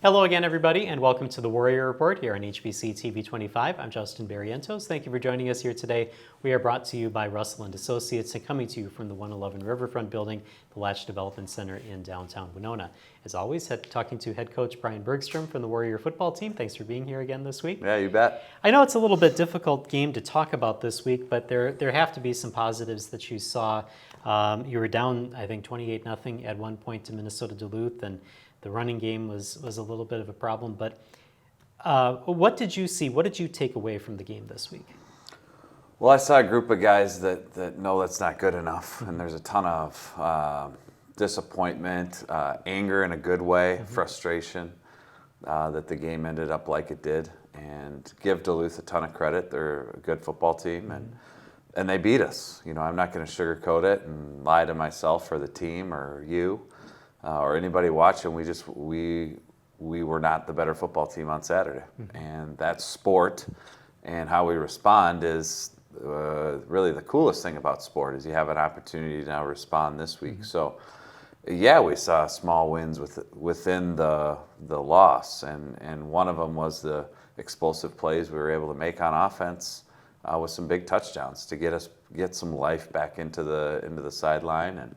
Hello again, everybody, and welcome to the Warrior Report here on HBC TV 25. I'm Justin Barrientos. Thank you for joining us here today. We are brought to you by Russell & Associates and coming to you from the 111 Riverfront Building, the Latch Development Center in downtown Winona. As always, talking to head coach Brian Bergstrom from the Warrior football team. Thanks for being here again this week. Yeah, you bet. I know it's a little bit difficult game to talk about this week, but there have to be some positives that you saw. You were down, I think, 28-0 at one point to Minnesota Duluth, and the running game was a little bit of a problem. But what did you see? What did you take away from the game this week? Well, I saw a group of guys that know that's not good enough, and there's a ton of disappointment, anger in a good way, frustration that the game ended up like it did. And give Duluth a ton of credit. They're a good football team, and they beat us. You know, I'm not going to sugarcoat it and lie to myself or the team or you. Or anybody watching, we were not the better football team on Saturday. And that's sport, and how we respond is really the coolest thing about sport is you have an opportunity to now respond this week. So, yeah, we saw small wins within the loss, and one of them was the explosive plays we were able to make on offense with some big touchdowns to get some life back into the sideline,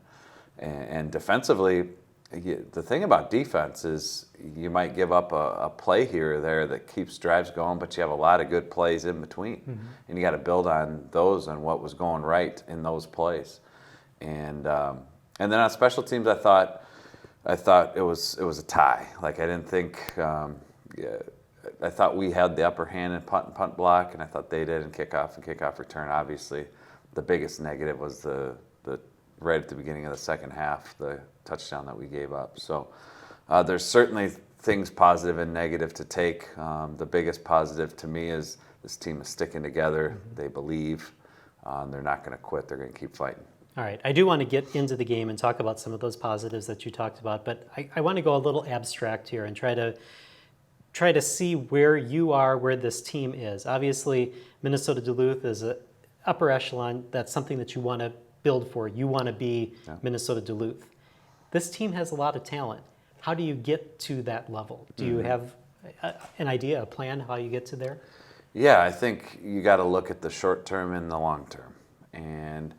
and defensively. The thing about defense is you might give up a play here or there that keeps drives going, but you have a lot of good plays in between, and you got to build on those and what was going right in those plays. And then on special teams, I thought it was a tie. Like I didn't think I thought we had the upper hand in punt and punt block, and I thought they did in kickoff and kickoff return. Obviously, the biggest negative was the right at the beginning of the second half, the touchdown that we gave up. So there's certainly things positive and negative to take. The biggest positive to me is this team is sticking together. They believe. They're not going to quit. They're going to keep fighting. All right. I do want to get into the game and talk about some of those positives that you talked about, but I want to go a little abstract here and try to see where you are, where this team is. Obviously, Minnesota Duluth is an upper echelon. That's something that you want to build for. You want to be Minnesota Duluth. This team has a lot of talent. How do you get to that level? Do you have an idea, a plan how you get to there? Yeah, I think you got to look at the short term and the long term. And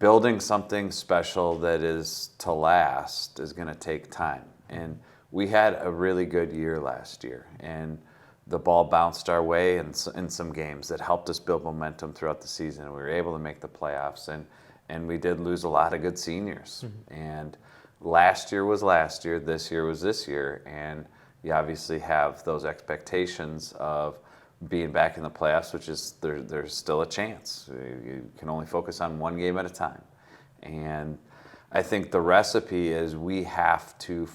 building something special that is to last is going to take time. And we had a really good year last year. And the ball bounced our way in some games that helped us build momentum throughout the season. We were able to make the playoffs. And we did lose a lot of good seniors. And last year was last year, this year was this year, and you obviously have those expectations of being back in the playoffs, which is there's still a chance. You can only focus on one game at a time. And I think the recipe is we have to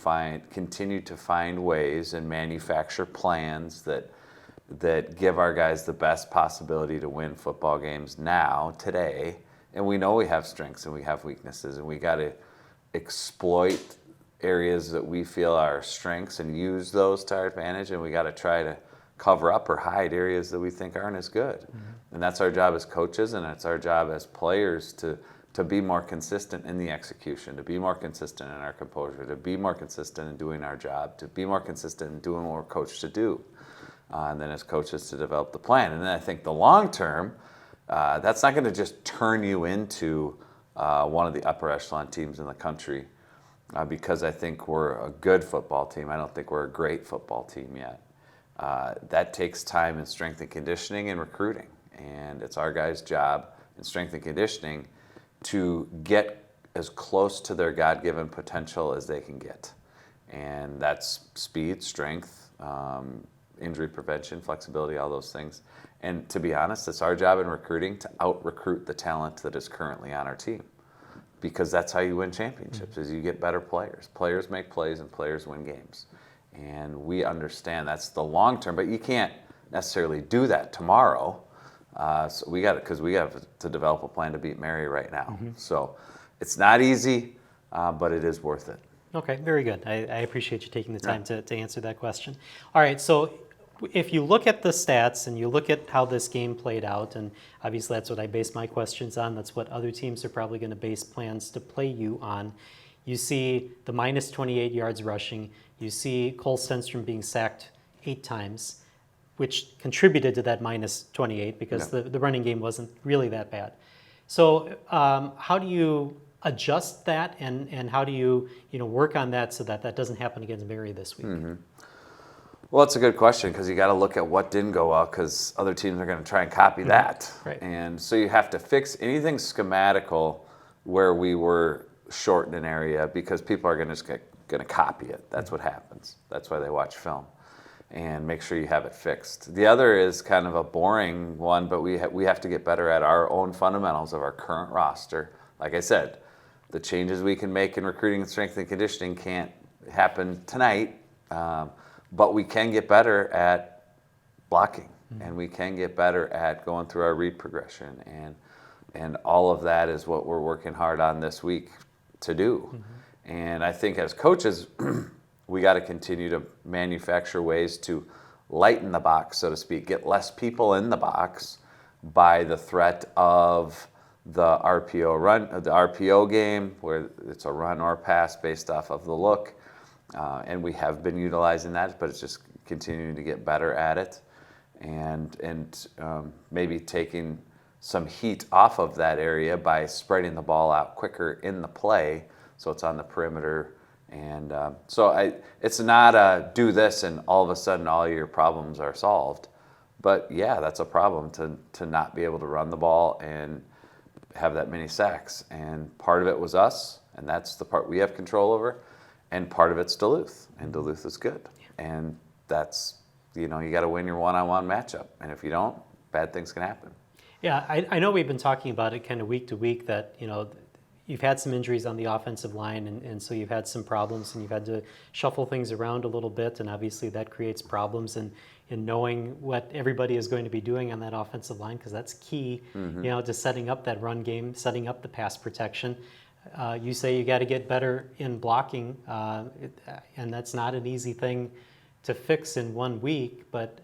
continue to find ways and manufacture plans that give our guys the best possibility to win football games now, today. And we know we have strengths and we have weaknesses, and we got to exploit areas that we feel are strengths and use those to our advantage, and we got to try to cover up or hide areas that we think aren't as good. And that's our job as coaches, and it's our job as players to be more consistent in the execution, to be more consistent in our composure, to be more consistent in doing our job, to be more consistent in doing what we're coached to do, and then as coaches to develop the plan. And then I think the long term, that's not going to just turn you into one of the upper echelon teams in the country because I think we're a good football team. I don't think we're a great football team yet. That takes time in strength and conditioning and recruiting. And it's our guys' job in strength and conditioning to get as close to their God-given potential as they can get. And that's speed, strength, injury prevention, flexibility, all those things. And to be honest, it's our job in recruiting to out-recruit the talent that is currently on our team, because that's how you win championships, is you get better players. Players make plays and players win games. And we understand that's the long term, but you can't necessarily do that tomorrow. So we have to develop a plan to beat Meer right now. So it's not easy, but it is worth it. Okay, very good. I appreciate you taking the time to answer that question. All right, so if you look at the stats and you look at how this game played out, and obviously that's what I base my questions on, that's what other teams are probably going to base plans to play you on. You see the minus 28 yards rushing. You see Cole Stenstrom being sacked 8 times, which contributed to that minus 28 because the running game wasn't really that bad. So how do you adjust that, and how do you work on that so that that doesn't happen against Mary this week? Well, it's a good question because you got to look at what didn't go well because other teams are going to try and copy that. Right. And so you have to fix anything schematical where we were short in an area because people are going to copy it. That's what happens. That's why they watch film. And make sure you have it fixed. The other is kind of a boring one, but we have to get better at our own fundamentals of our current roster. Like I said, the changes we can make in recruiting and strength and conditioning can't happen tonight, but we can get better at blocking, and we can get better at going through our read progression, and all of that is what we're working hard on this week to do. And I think as coaches, we got to continue to manufacture ways to lighten the box, so to speak, get less people in the box by the threat of the RPO game, where it's a run or pass based off of the look. And we have been utilizing that, but it's just continuing to get better at it, and maybe taking some heat off of that area by spreading the ball out quicker in the play, so it's on the perimeter. And so it's not a do this and all of a sudden all your problems are solved. But yeah, that's a problem to not be able to run the ball and have that many sacks. And part of it was us, and that's the part we have control over. And part of it's Duluth, and Duluth is good. And that's, you got to win your one-on-one matchup. And if you don't, bad things can happen. Yeah, I know we've been talking about it kind of week to week that, you've had some injuries on the offensive line, and so you've had some problems, and you've had to shuffle things around a little bit, and obviously that creates problems in knowing what everybody is going to be doing on that offensive line, because that's key, to setting up that run game, setting up the pass protection. You say you got to get better in blocking, and that's not an easy thing to fix in 1 week, but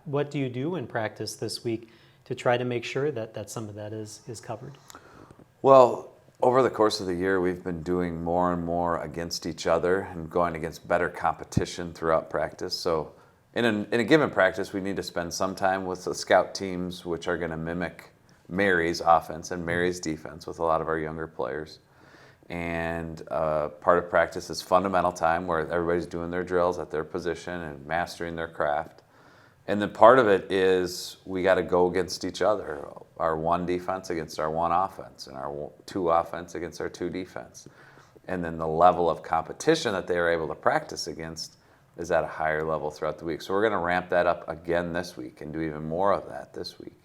what do you do in practice this week to try to make sure that some of that is covered? Well, over the course of the year, we've been doing more and more against each other and going against better competition throughout practice. So in a given practice, we need to spend some time with the scout teams, which are going to mimic Mary's offense and Mary's defense with a lot of our younger players. And part of practice is fundamental time where everybody's doing their drills at their position and mastering their craft. And then part of it is we got to go against each other, our one defense against our one offense, and our two offense against our two defense. And then the level of competition that they are able to practice against is at a higher level throughout the week. So we're going to ramp that up again this week and do even more of that this week,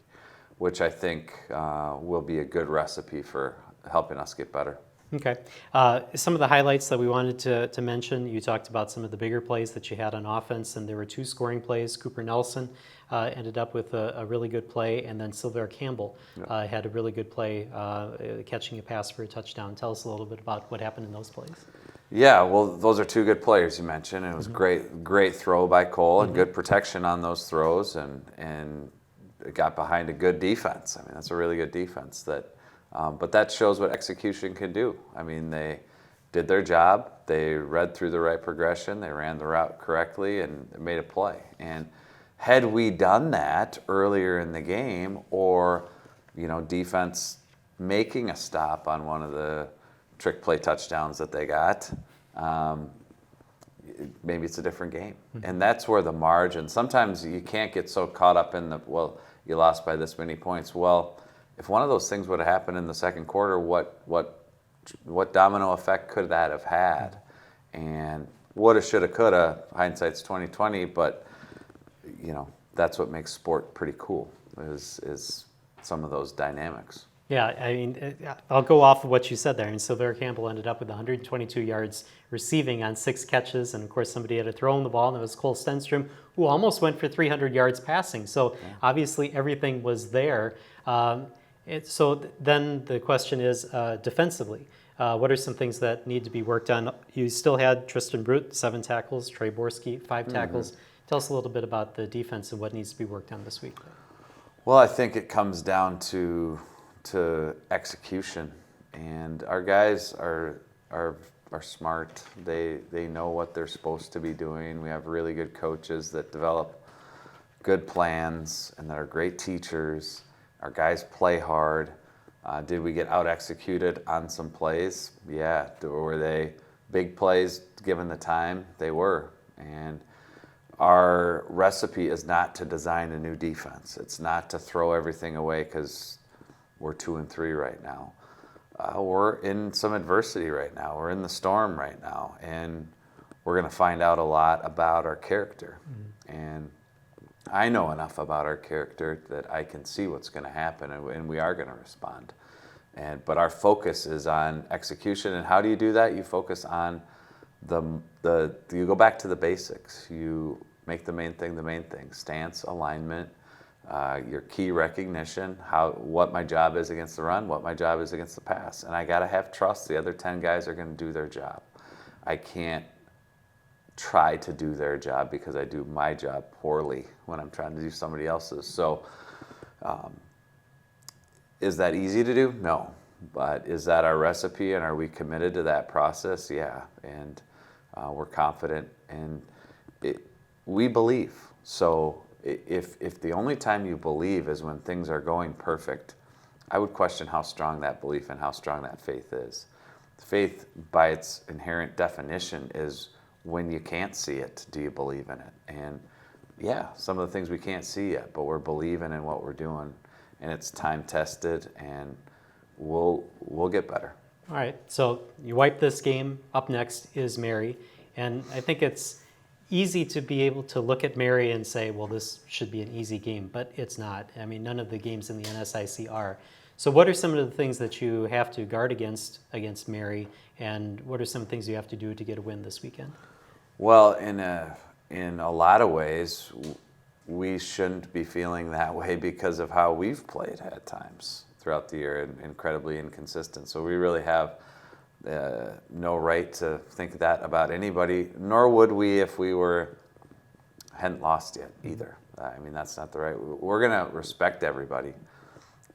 which I think will be a good recipe for helping us get better. Okay. Some of the highlights that we wanted to mention, you talked about some of the bigger plays that you had on offense, and there were 2 scoring plays. Cooper Nelson ended up with a really good play, and then Sylvain Campbell had a really good play catching a pass for a touchdown. Tell us a little bit about what happened in those plays. Yeah, well, those are 2 good players you mentioned. It was great throw by Cole and good protection on those throws, and it got behind a good defense. I mean, that's a really good defense. But that shows what execution can do. I mean, they did their job. They read through the right progression. They ran the route correctly and made a play. And had we done that earlier in the game, or defense making a stop on one of the trick play touchdowns that they got, maybe it's a different game. And that's where the margin. Sometimes you can't get so caught up in you lost by this many points. Well, if one of those things would have happened in the second quarter, what domino effect could that have had? And woulda, shoulda, coulda. Hindsight's 20/20, but that's what makes sport pretty cool. Is some of those dynamics. Yeah, I mean, I'll go off of what you said there. And Sylvain Campbell ended up with 122 yards receiving on 6 catches. And of course, somebody had to throw him the ball, and it was Cole Stenstrom, who almost went for 300 yards passing. So obviously everything was there. So then the question is defensively, what are some things that need to be worked on? You still had Tristan Brute, 7 tackles, Trey Borski, 5 tackles. Tell us a little bit about the defense and what needs to be worked on this week. Well, I think it comes down to execution, and our guys are are smart. They know what they're supposed to be doing. We have really good coaches that develop good plans and that are great teachers. Our guys play hard. Did we get out executed on some plays? Yeah. Were they big plays given the time? They were. And our recipe is not to design a new defense. It's not to throw everything away because we're 2-3 right now. We're in some adversity right now. We're in the storm right now, and we're going to find out a lot about our character. Mm-hmm. And I know enough about our character that I can see what's going to happen, and we are going to respond. But our focus is on execution. And how do you do that? You focus on you go back to the basics. You make the main thing: stance, alignment, your key recognition, what my job is against the run, what my job is against the pass. And I got to have trust. The other 10 guys are going to do their job. I can't try to do their job because I do my job poorly when I'm trying to do somebody else's. So is that easy to do? No. But is that our recipe, and are we committed to that process? Yeah. And we're confident, and we believe. So if the only time you believe is when things are going perfect, I would question how strong that belief and how strong that faith is. Faith, by its inherent definition, is when you can't see it, do you believe in it? And yeah, some of the things we can't see yet, but we're believing in what we're doing, and it's time tested, and we'll get better. All right, so you wipe this game. Up next is Mary, and I think it's easy to be able to look at Mary and say, well, this should be an easy game, but it's not. I mean, none of the games in the NSIC are. So what are some of the things that you have to guard against Mary, and what are some things you have to do to get a win this weekend? Well, in a lot of ways, we shouldn't be feeling that way because of how we've played at times throughout the year, and incredibly inconsistent. So we really have no right to think that about anybody, nor would we if we hadn't lost yet either. I mean, that's not the right. We're going to respect everybody,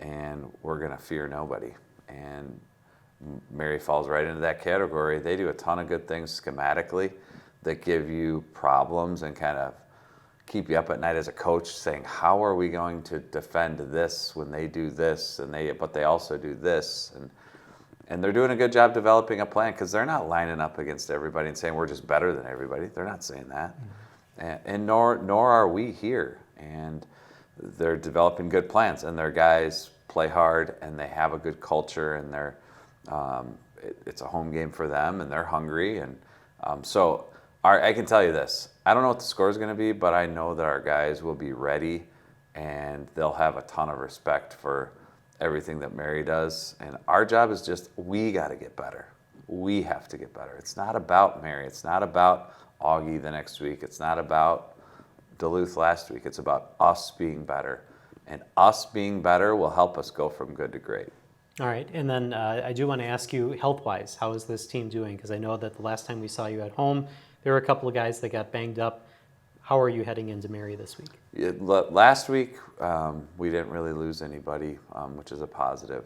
and we're going to fear nobody. And Mary falls right into that category. They do a ton of good things schematically that give you problems and kind of keep you up at night as a coach, saying, how are we going to defend this when they do this, but they also do this, and they're doing a good job developing a plan, because they're not lining up against everybody and saying we're just better than everybody. They're not saying that, and nor are we here. And they're developing good plans, and their guys play hard, and they have a good culture, and it's a home game for them, and they're hungry, and so. I can tell you this, I don't know what the score is going to be, but I know that our guys will be ready, and they'll have a ton of respect for everything that Mary does. And our job is just, we got to get better. We have to get better. It's not about Mary. It's not about Augie the next week. It's not about Duluth last week. It's about us being better. And us being better will help us go from good to great. All right, and then I do want to ask you, health-wise, how is this team doing? Because I know that the last time we saw you at home, there were a couple of guys that got banged up. How are you heading into Mary this week? Last week, we didn't really lose anybody, which is a positive.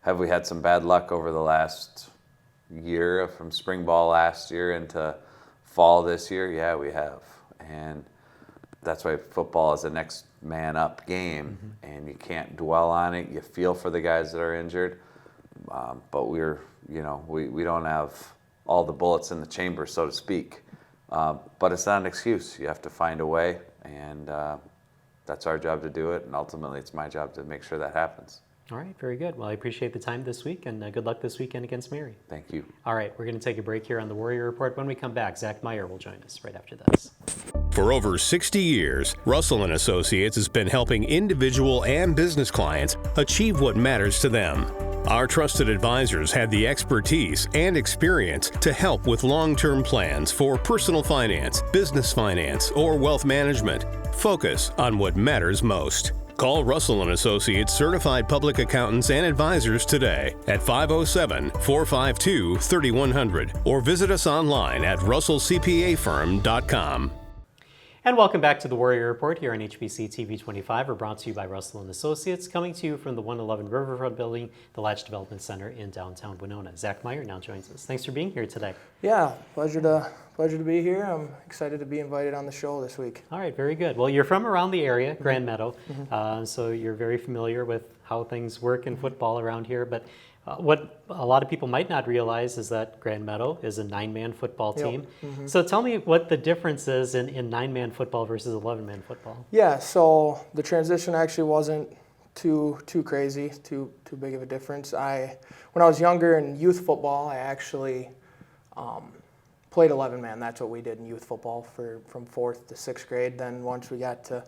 Have we had some bad luck over the last year, from spring ball last year into fall this year? Yeah, we have. And that's why football is a next man up game, and you can't dwell on it. You feel for the guys that are injured, but we don't have all the bullets in the chamber, so to speak. But it's not an excuse. You have to find a way, and that's our job to do it, and ultimately it's my job to make sure that happens. All right, very good. Well, I appreciate the time this week, and good luck this weekend against Mary. Thank you. All right, we're going to take a break here on the Warrior Report. When we come back, Zach Meyer will join us right after this. For over 60 years, Russell & Associates has been helping individual and business clients achieve what matters to them. Our trusted advisors have the expertise and experience to help with long-term plans for personal finance, business finance, or wealth management. Focus on what matters most. Call Russell & Associates certified public accountants and advisors today at 507-452-3100 or visit us online at russellcpafirm.com. And welcome back to the Warrior Report here on HBC TV 25. We're brought to you by Russell & Associates, coming to you from the 111 Riverfront Building, the Latch Development Center in downtown Winona. Zach Meyer now joins us. Thanks for being here today. Yeah, pleasure to be here. I'm excited to be invited on the show this week. All right, very good. Well, you're from around the area, Grand Meadow, so you're very familiar with how things work in football around here. But what a lot of people might not realize is that Grand Meadow is a 9-man football team. So tell me what the difference is in 9-man football versus 11-man football. Yeah, so the transition actually wasn't too crazy, too big of a difference. When I was younger in youth football, I actually played 11-man. That's what we did in youth football from 4th to 6th grade. Then once we got to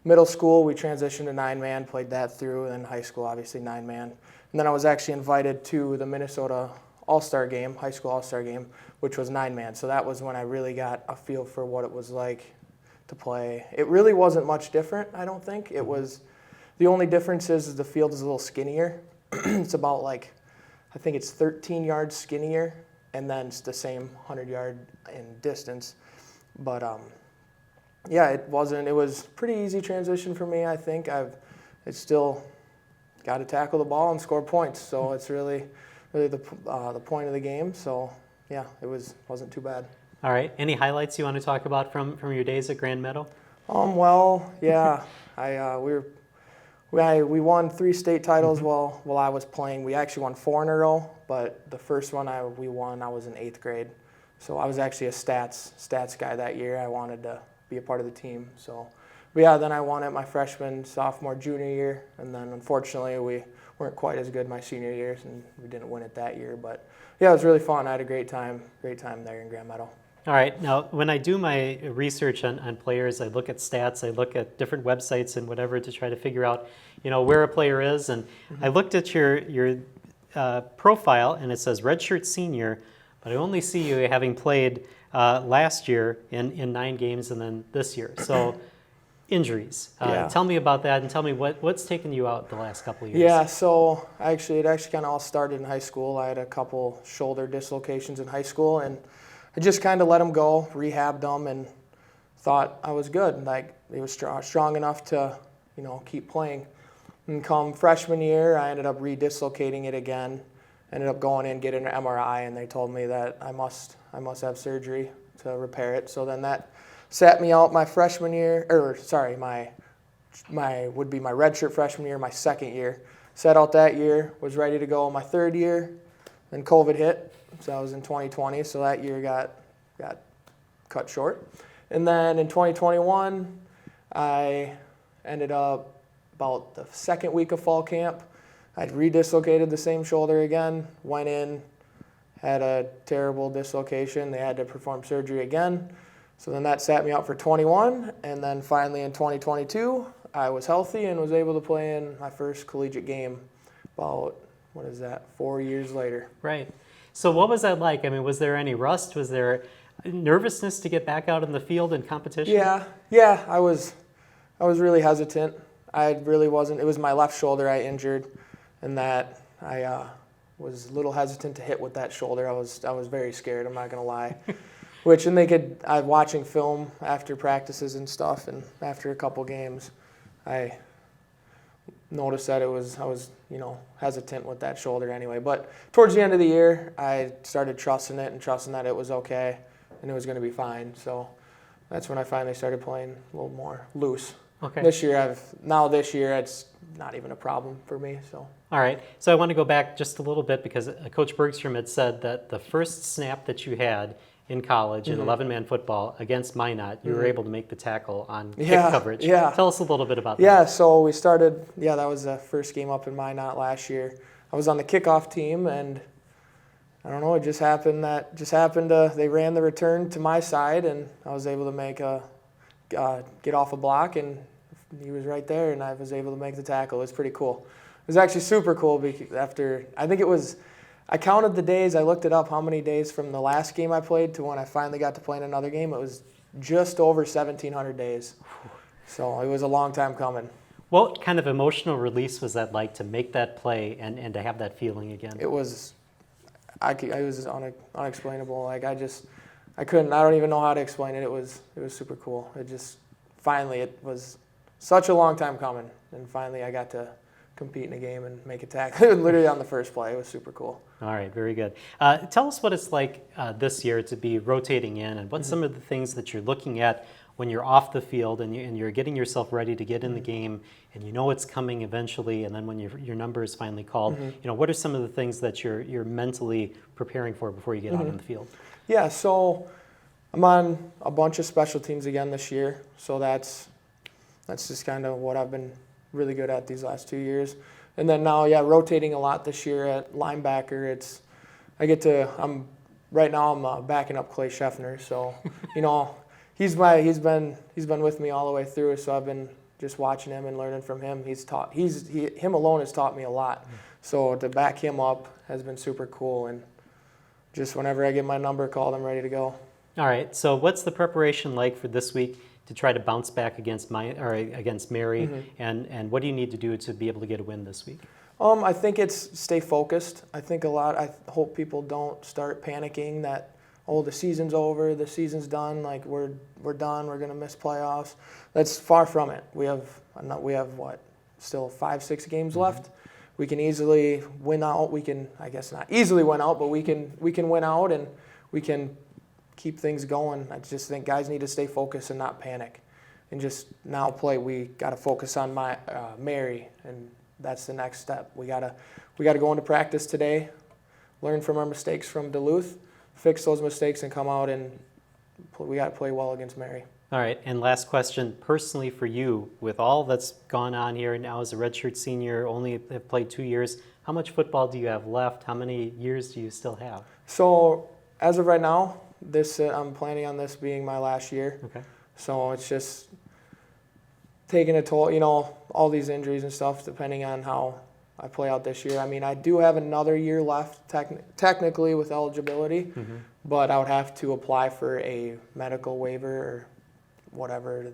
middle school, we transitioned to 9-man, played that through, and then high school, obviously 9-man. And then I was actually invited to the Minnesota All-Star game, high school All-Star game, which was 9-man. So that was when I really got a feel for what it was like to play. It really wasn't much different, I don't think. It was, the only difference is the field is a little skinnier. It's about I think it's 13 yards skinnier, and then it's the same 100-yard in distance. But yeah, it was pretty easy transition for me, I think. It's still got to tackle the ball and score points, so it's really the point of the game. So yeah, wasn't too bad. All right, any highlights you want to talk about from your days at Grand Meadow? Well, yeah, we won 3 state titles while I was playing. We actually won 4 in a row, but the first one we won, I was in 8th grade. So I was actually a stats guy that year. I wanted to be a part of the team. So, but yeah, then I won it my freshman, sophomore, junior year, and then unfortunately we weren't quite as good my senior years, and we didn't win it that year. But yeah, it was really fun. I had a great time there in Grand Meadow. All right, now when I do my research on players, I look at stats, I look at different websites and whatever to try to figure out, where a player is. And I looked at your profile, and it says redshirt senior, but I only see you having played last year in 9 games and then this year. So injuries. Yeah. Tell me about that, and tell me what's taken you out the last couple of years. Yeah, so it actually kind of all started in high school. I had a couple shoulder dislocations in high school, and I just kind of let them go, rehabbed them, and thought I was good. It was strong enough to, keep playing. And come freshman year, I ended up redislocating it again. Ended up going in, getting an MRI, and they told me that I must have surgery to repair it. So then that sat me out my freshman year, my would be my redshirt freshman year, my second year. Sat out that year, was ready to go my 3rd year, then COVID hit. So I was in 2020, so that year got cut short. And then in 2021, I ended up about the second week of fall camp. I'd redislocated the same shoulder again, went in, had a terrible dislocation. They had to perform surgery again. So then that sat me out for 21, and then finally in 2022, I was healthy and was able to play in my first collegiate game about, 4 years later. Right. So what was that like? I mean, was there any rust? Was there nervousness to get back out in the field in competition? Yeah, I was really hesitant. I really wasn't. It was my left shoulder I injured, and that I was a little hesitant to hit with that shoulder. I was very scared, I'm not going to lie. I was watching film after practices and stuff, and after a couple games, I noticed that I was hesitant with that shoulder anyway. But towards the end of the year, I started trusting it and trusting that it was okay and it was going to be fine. So that's when I finally started playing a little more loose. Okay. This year, it's not even a problem for me. So. All right. So I want to go back just a little bit because Coach Bergstrom had said that the first snap that you had in college in 11-man football against Minot, you were able to make the tackle on kick coverage. Yeah. Tell us a little bit about that. Yeah, so we started, that was the first game up in Minot last year. I was on the kickoff team, and I don't know, it just happened they ran the return to my side, and I was able to get off a block, and he was right there, and I was able to make the tackle. It was pretty cool. It was actually super cool because I counted the days, I looked it up, how many days from the last game I played to when I finally got to play in another game. It was just over 1,700 days. So it was a long time coming. What kind of emotional release was that like to make that play and to have that feeling again? It was unexplainable. I don't even know how to explain it. It was super cool. finally, it was such a long time coming, and finally I got to compete in a game and make a tackle literally on the first play. It was super cool. All right, very good. Tell us what it's like this year to be rotating in, and what's some of the things that you're looking at when you're off the field and you're getting yourself ready to get in the game, and you know it's coming eventually, and then when your number is finally called, what are some of the things that you're mentally preparing for before you get out on the field? Yeah, so I'm on a bunch of special teams again this year, so that's just kind of what I've been really good at these last 2 years. And then now, rotating a lot this year at linebacker. I'm backing up Clay Scheffner, so he's been with me all the way through. So I've been just watching him and learning from him. Him alone has taught me a lot. So to back him up has been super cool. And just whenever I get my number called, I'm ready to go. All right. So what's the preparation like for this week to try to bounce back against Mary, and what do you need to do to be able to get a win this week? I think it's stay focused. I hope people don't start panicking that, the season's over, the season's done, like we're done, we're gonna miss playoffs. That's far from it. We have still 5-6 games left. We can easily win out. We can, I guess not easily win out, but we can win out, and we can keep things going. I just think guys need to stay focused and not panic, and just now play. We got to focus on Mary, and that's the next step. We gotta go into practice today, learn from our mistakes from Duluth, fix those mistakes, and come out and we got to play well against Mary. All right, and last question, personally for you, with all that's gone on here now as a redshirt senior, only have played 2 years, how much football do you have left? How many years do you still have? So as of right now, I'm planning on this being my last year. Okay. So it's just taking a toll, all these injuries and stuff, depending on how I play out this year. I mean, I do have another year left technically with eligibility, but I would have to apply for a medical waiver or whatever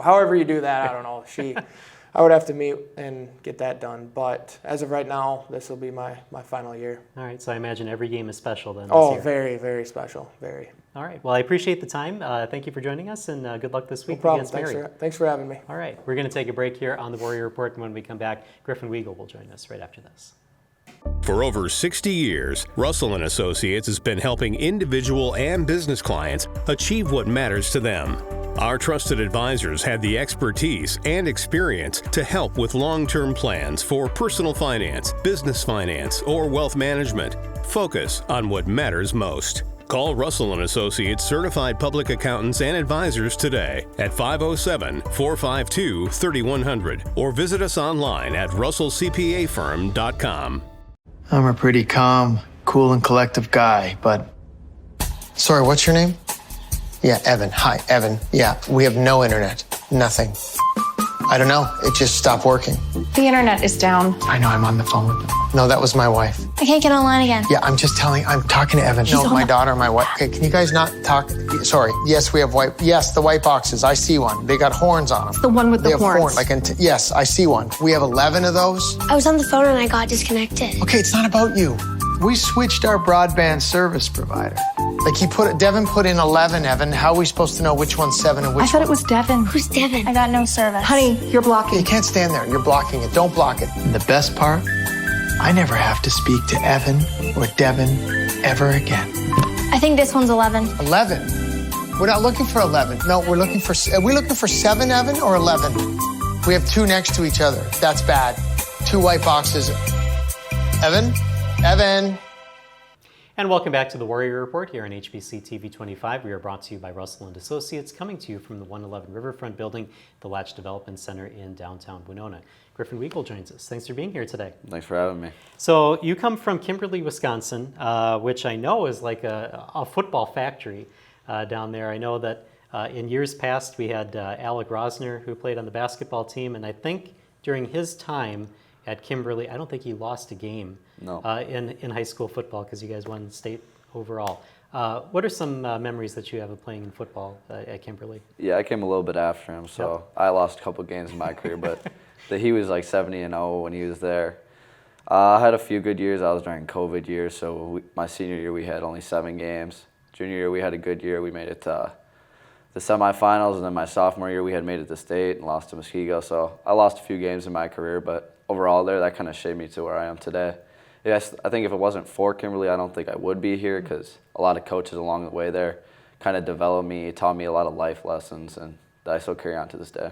however you do that, I don't know. I would have to meet and get that done. But as of right now, this will be my final year. All right, so I imagine every game is special then. Oh, this year. very, very special. Very. All right, well, I appreciate the time. Thank you for joining us, and good luck this week No problem. against Mary. Thanks for having me. All right, we're going to take a break here on the Warrior Report, and when we come back, Griffin Weagle will join us right after this. For over 60 years, Russell & Associates has been helping individual and business clients achieve what matters to them. Our trusted advisors have the expertise and experience to help with long-term plans for personal finance, business finance, or wealth management. Focus on what matters most. Call Russell & Associates certified public accountants and advisors today at 507-452-3100 or visit us online at russellcpafirm.com. I'm a pretty calm, cool, and collective guy, but... Sorry, what's your name? Yeah, Evan. Hi, Evan. Yeah, we have no internet. Nothing. I don't know. It just stopped working. The internet is down. I know, I'm on the phone with them. No, that was my wife. I can't get online again. Yeah, I'm talking to Evan. No, my daughter, my wife. Okay, can you guys not talk? Sorry. Yes, we have the white boxes. I see one. They got horns on them. The one with the horns. Yes, I see one. We have 11 of those. I was on the phone and I got disconnected. Okay, it's not about you. We switched our broadband service provider. Devin put in 11, Evan. How are we supposed to know which one's 7 and which I thought it was Devin. Who's Devin? I got no service. Honey, you're blocking. You can't stand there. You're blocking it. Don't block it. And the best part, I never have to speak to Evan or Devin ever again. I think this one's 11. 11? We're not looking for 11. No, are we looking for 7, Evan, or 11? We have 2 next to each other. That's bad. 2 white boxes. Evan? And welcome back to the Warrior Report here on HBC TV 25. We are brought to you by Russell & Associates, coming to you from the 111 Riverfront Building, the Latch Development Center in downtown Winona. Griffin Weagle joins us. Thanks for being here today. Thanks for having me. So you come from Kimberly, Wisconsin, which I know is like a football factory down there. I know that in years past we had Alec Rosner, who played on the basketball team, and I think during his time at Kimberly, I don't think he lost a game in high school football because you guys won state overall. What are some memories that you have of playing in football at Kimberly? Yeah, I came a little bit after him, so I lost a couple games in my career, but he was like 70-0 when he was there. I had a few good years. I was during COVID years, so my senior year we had only 7 games. Junior year we had a good year. We made it to the semifinals, and then my sophomore year we had made it to state and lost to Muskego. So I lost a few games in my career, but overall there, that kind of shaped me to where I am today. Yes, I think if it wasn't for Kimberly, I don't think I would be here, because a lot of coaches along the way there kind of developed me, taught me a lot of life lessons, and that I still carry on to this day.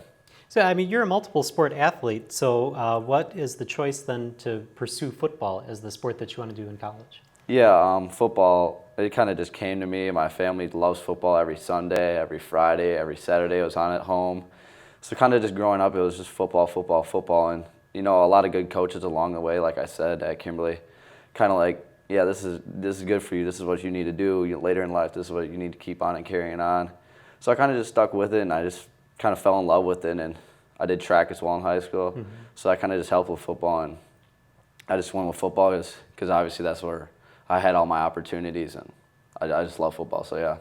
So, I mean, you're a multiple sport athlete. So, what is the choice then to pursue football as the sport that you want to do in college? Yeah, football, it kind of just came to me. My family loves football. Every Sunday, every Friday, every Saturday I was on at home. So kind of just growing up, it was just football, football, football. And, you know, a lot of good coaches along the way, like I said, at Kimberly, kind of like, yeah, this is good for you. This is what you need to do. Later in life, this is what you need to keep on and carrying on. So I kind of just stuck with it, and I just kind of fell in love with it. And I did track as well in high school. Mm-hmm. So I kind of just helped with football. And I just went with football because obviously that's where I had all my opportunities, and I just love football, so yeah.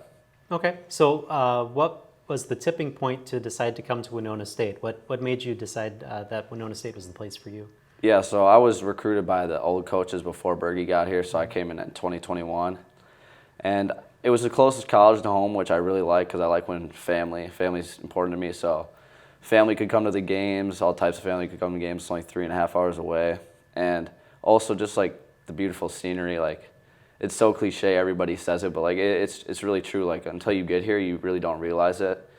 Okay, so what was the tipping point to decide to come to Winona State? What made you decide that Winona State was the place for you? Yeah, so I was recruited by the old coaches before Bergie got here, so I came in 2021. And it was the closest college to home, which I really like, because I like when family's important to me, so family could come to the games, all types of family could come to games. It's only 3.5 hours away. And also just like the beautiful scenery, like, it's so cliche, everybody says it, but like it's really true. Like, until you get here, you really don't realize it.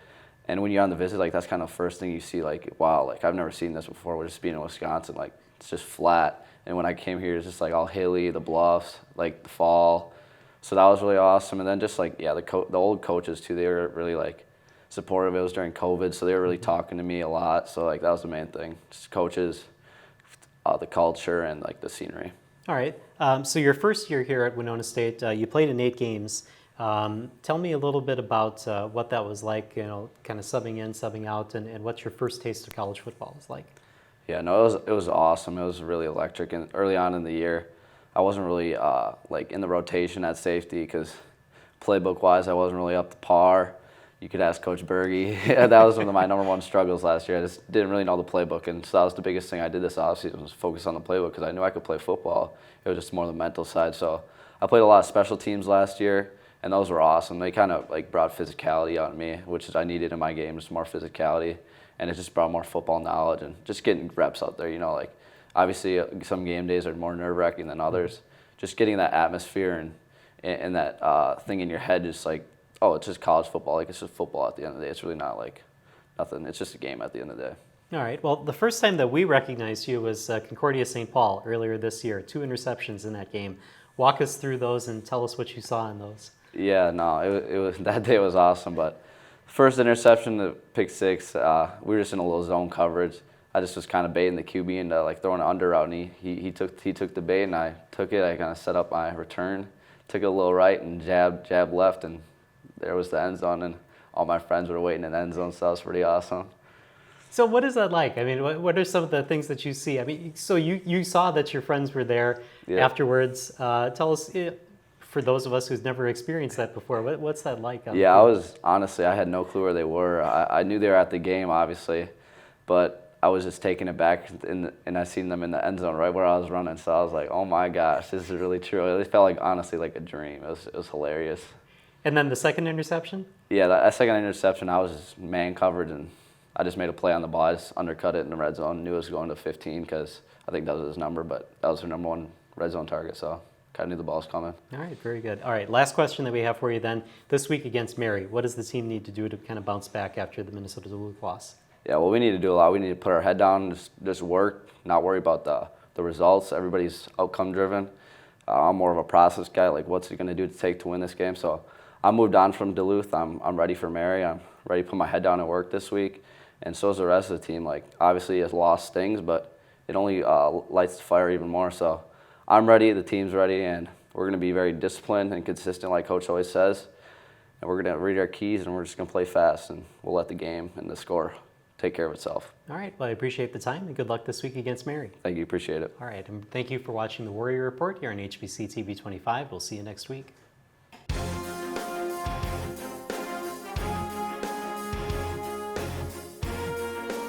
And when you're on the visit, like, that's kind of the first thing you see, like, wow, like, I've never seen this before. We're just being in Wisconsin, like, it's just flat. And when I came here, it's just like all hilly, the bluffs, like the fall. So that was really awesome. And then just like, yeah, the old coaches too, they were really like supportive. It was during COVID, so they were really talking to me a lot. So like, that was the main thing, just coaches, the culture, and like the scenery. All right. So your first year here at Winona State, you played in 8 games. Tell me a little bit about what that was like, you know, kind of subbing in, subbing out, and what your first taste of college football was like. Yeah, no, it was awesome. It was really electric. And early on in the year, I wasn't really like in the rotation at safety, because playbook-wise, I wasn't really up to par. You could ask Coach Bergie. That was one of my number one struggles last year. I just didn't really know the playbook, and so that was the biggest thing I did this offseason, was focus on the playbook, because I knew I could play football. It was just more the mental side. So I played a lot of special teams last year, and those were awesome. They kind of like brought physicality out in me, which is I needed in my game, just more physicality, and it just brought more football knowledge and just getting reps out there. You know, like obviously some game days are more nerve-wracking than others. Just getting that atmosphere and that thing in your head, just like, oh, it's just college football. Like, it's just football at the end of the day. It's really not like nothing. It's just a game at the end of the day. All right. Well, the first time that we recognized you was Concordia St. Paul earlier this year. 2 interceptions in that game. Walk us through those and tell us what you saw in those. Yeah, no, it was that day was awesome. But first interception, the pick 6, we were just in a little zone coverage. I just was kind of baiting the QB into like throwing an under route, and he took the bait, and I took it. I kind of set up my return, took it a little right, and jab left, and there was the end zone, and all my friends were waiting in the end zone, so that was pretty awesome. So what is that like? I mean, what are some of the things that you see? I mean, so you saw that your friends were there afterwards. Tell us, for those of us who's never experienced that before, what's that like? Yeah, I had no clue where they were. I knew they were at the game, obviously, but I was just taken aback, and I seen them in the end zone right where I was running, so I was like, oh my gosh, this is really true. It felt like, honestly, like a dream. It was hilarious. And then the second interception? Yeah, that second interception, I was just man covered, and I just made a play on the ball. I just undercut it in the red zone. Knew it was going to 15, because I think that was his number, but that was her number 1 red zone target, so kind of knew the ball was coming. All right, very good. All right, last question that we have for you then. This week against Mary, what does the team need to do to kind of bounce back after the Minnesota Duluth loss? Yeah, well, we need to do a lot. We need to put our head down, just work, not worry about the results. Everybody's outcome driven. I'm more of a process guy, like what's it going to do to take to win this game. So I moved on from Duluth. I'm ready for Mary. I'm ready to put my head down and work this week. And so is the rest of the team. Like, obviously, it's lost stings, but it only lights the fire even more. So I'm ready, the team's ready, and we're going to be very disciplined and consistent, like Coach always says. And we're going to read our keys, and we're just going to play fast, and we'll let the game and the score take care of itself. All right. Well, I appreciate the time, and good luck this week against Mary. Thank you. Appreciate it. All right. And thank you for watching the Warrior Report here on HBC TV 25. We'll see you next week.